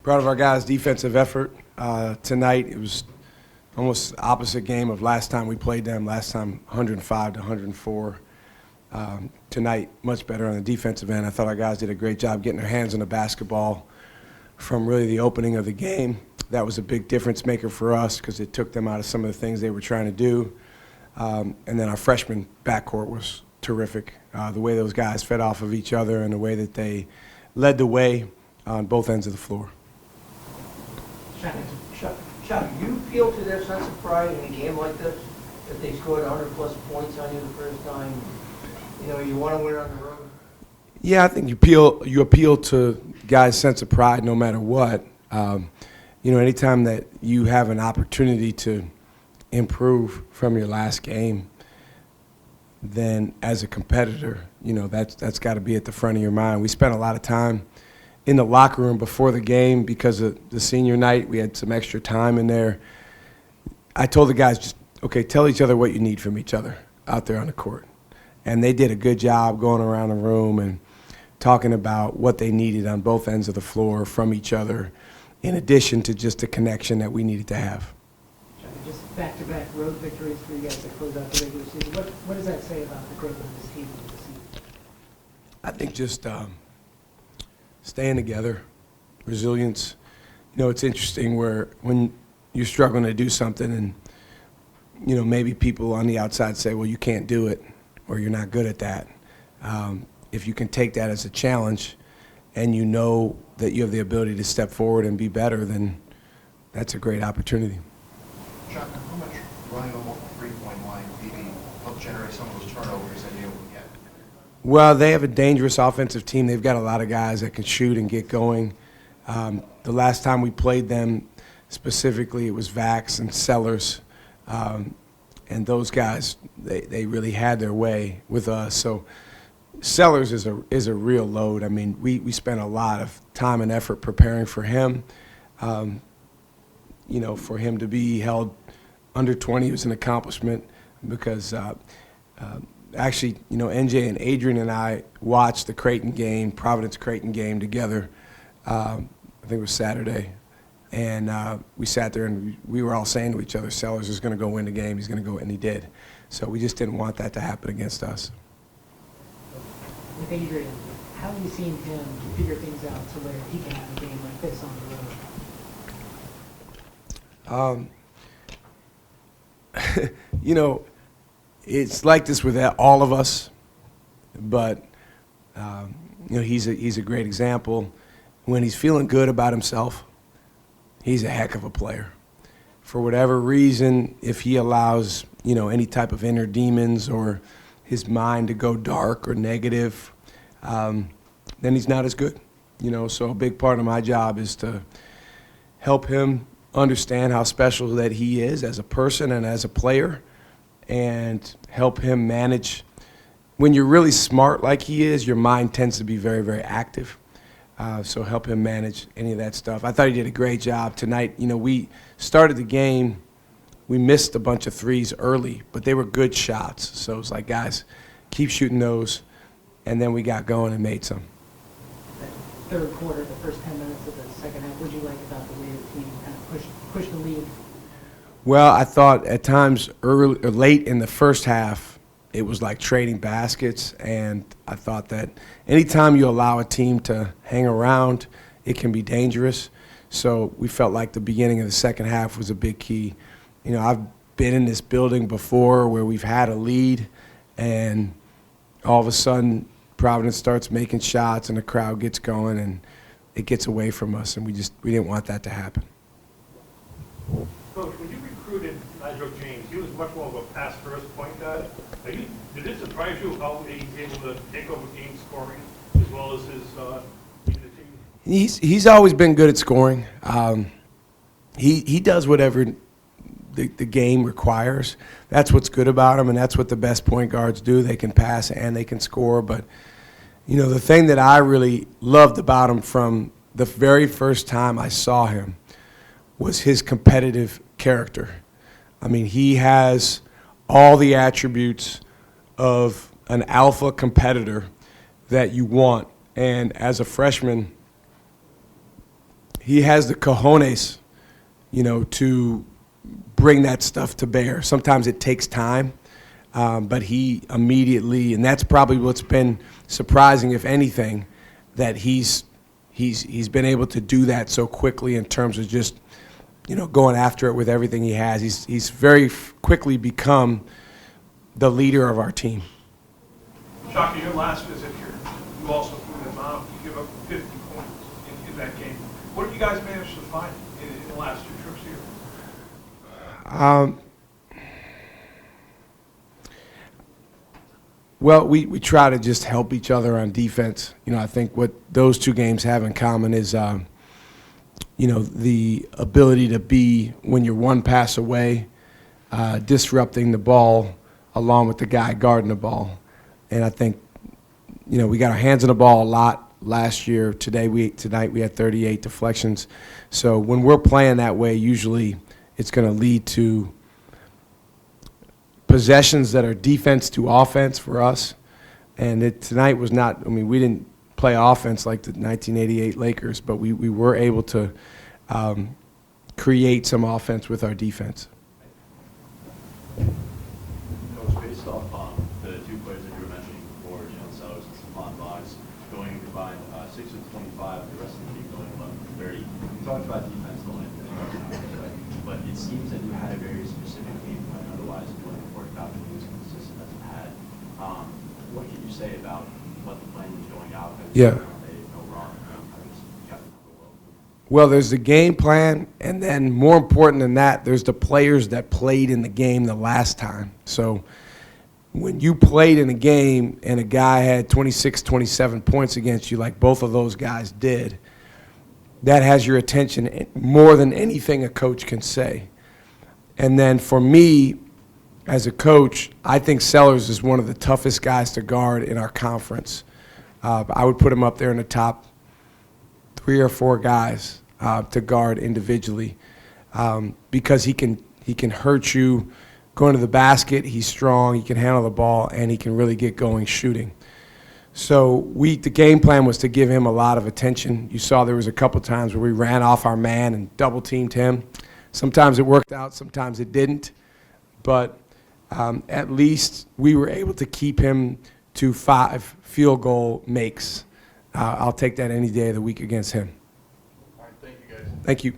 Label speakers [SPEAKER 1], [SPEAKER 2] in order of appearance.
[SPEAKER 1] Proud of our guys' defensive effort tonight. It was almost the opposite game of last time we played them. Last time 105 to 104. Tonight, much better on the defensive end. I thought our guys did a great job getting their hands on the basketball from really the opening of the game. That was a big difference maker for us because it took them out of some of the things they were trying to do. And then our freshman backcourt was terrific. The way those guys fed off of each other and the way that they led the way on both ends of the floor.
[SPEAKER 2] Shaka, you appeal to their sense of pride in a game like this? If they scored 100-plus points on you the first time, you want to win on the road?
[SPEAKER 1] Yeah, I think you appeal to guys' sense of pride no matter what. Anytime that you have an opportunity to improve from your last game, then as a competitor, that's got to be at the front of your mind. We spent a lot of time in the locker room before the game because of the senior night. We had some extra time in there. I told the guys, just, okay, tell each other what you need from each other out there on the court. And they did a good job going around the room and talking about what they needed on both ends of the floor from each other, in addition to just the connection that we needed to have.
[SPEAKER 3] Just back-to-back road victories for you guys to close out the regular season. What does that say about the growth of this team this season?
[SPEAKER 1] I think just staying together, resilience. It's interesting when you're struggling to do something and, maybe people on the outside say, well, you can't do it or you're not good at that. If you can take that as a challenge and you know that you have the ability to step forward and be better, then that's a great opportunity.
[SPEAKER 4] Shaka, how much running on the three-point line maybe help generate some of those turnovers that you get?
[SPEAKER 1] Well, they have a dangerous offensive team. They've got a lot of guys that can shoot and get going. The last time we played them, specifically, it was Vax and Sellers. And those guys, they really had their way with us. So Sellers is a real load. I mean, we spent a lot of time and effort preparing for him. For him to be held under 20 was an accomplishment because actually, NJ and Adrian and I watched the Providence Creighton game together. I think it was Saturday. And we sat there and we were all saying to each other, Sellers is going to go win the game. He's going to go, and he did. So we just didn't want that to happen against us.
[SPEAKER 3] With Adrian, how have you seen him figure things out to where he can have a game like this on the road?
[SPEAKER 1] It's like this with all of us, but he's a great example. When he's feeling good about himself, he's a heck of a player. For whatever reason, if he allows any type of inner demons or his mind to go dark or negative, then he's not as good. So a big part of my job is to help him understand how special that he is as a person and as a player, and help him manage. When you're really smart like he is, your mind tends to be very, very active. So help him manage any of that stuff. I thought he did a great job tonight. We started the game, we missed a bunch of threes early, but they were good shots. So it was like, guys, keep shooting those. And then we got going and made some.
[SPEAKER 3] That third quarter, the first 10 minutes of the second half, what did you like about the way the team kind of pushed the lead?
[SPEAKER 1] Well, I thought at times late in the first half, it was like trading baskets, and I thought that anytime you allow a team to hang around, it can be dangerous. So we felt like the beginning of the second half was a big key. I've been in this building before where we've had a lead, and all of a sudden Providence starts making shots and the crowd gets going and it gets away from us, and we didn't want that to happen.
[SPEAKER 5] Coach, when you recruited Nigel James, he was much more of a pass-first point guard. Did it surprise you how he's able to take over game scoring as well as his leading the team?
[SPEAKER 1] He's always been good at scoring. He does whatever the game requires. That's what's good about him, and that's what the best point guards do. They can pass and they can score. But the thing that I really loved about him from the very first time I saw him was his competitive character. I mean, he has all the attributes of an alpha competitor that you want. And as a freshman, he has the cojones, to bring that stuff to bear. Sometimes it takes time, but he immediately, and that's probably what's been surprising, if anything, that he's been able to do that so quickly in terms of just, going after it with everything he has. He's very quickly become the leader of our team.
[SPEAKER 5] Shaka, your last visit here, you also threw them out. You give up 50 points in that game. What have you guys managed to find in the last two trips here?
[SPEAKER 1] Well, we try to just help each other on defense. I think what those two games have in common is, the ability to be, when you're one pass away, disrupting the ball along with the guy guarding the ball. And I think, we got our hands on the ball a lot last year. Tonight we had 38 deflections. So when we're playing that way, usually it's going to lead to possessions that are defense to offense for us. And tonight was not, we didn't play offense like the 1988 Lakers, but we were able to create some offense with our defense.
[SPEAKER 6] Coach, based off the two players that you were mentioning before, Jalen Sellers and Stephon Boggs, going combined 6 of 25, the rest of the team going 11 of 30. You talked about defense going but it seems that you had a very specific game plan. Otherwise, it wouldn't have worked out to be as consistent as it had. What can you say about what the plan was going out?
[SPEAKER 1] Yeah.
[SPEAKER 6] No wrong.
[SPEAKER 1] Well, there's the game plan, and then more important than that, there's the players that played in the game the last time. So when you played in a game and a guy had 26, 27 points against you, like both of those guys did, that has your attention more than anything a coach can say. And then for me, as a coach, I think Sellers is one of the toughest guys to guard in our conference. I would put him up there in the top 3 or 4 guys to guard individually, because he can hurt you going to the basket. He's strong. He can handle the ball, and he can really get going shooting. So the game plan was to give him a lot of attention. You saw there was a couple times where we ran off our man and double teamed him. Sometimes it worked out, sometimes it didn't. But at least we were able to keep him to 5 field goal makes. I'll take that any day of the week against him.
[SPEAKER 4] All right, thank you, guys.
[SPEAKER 1] Thank you.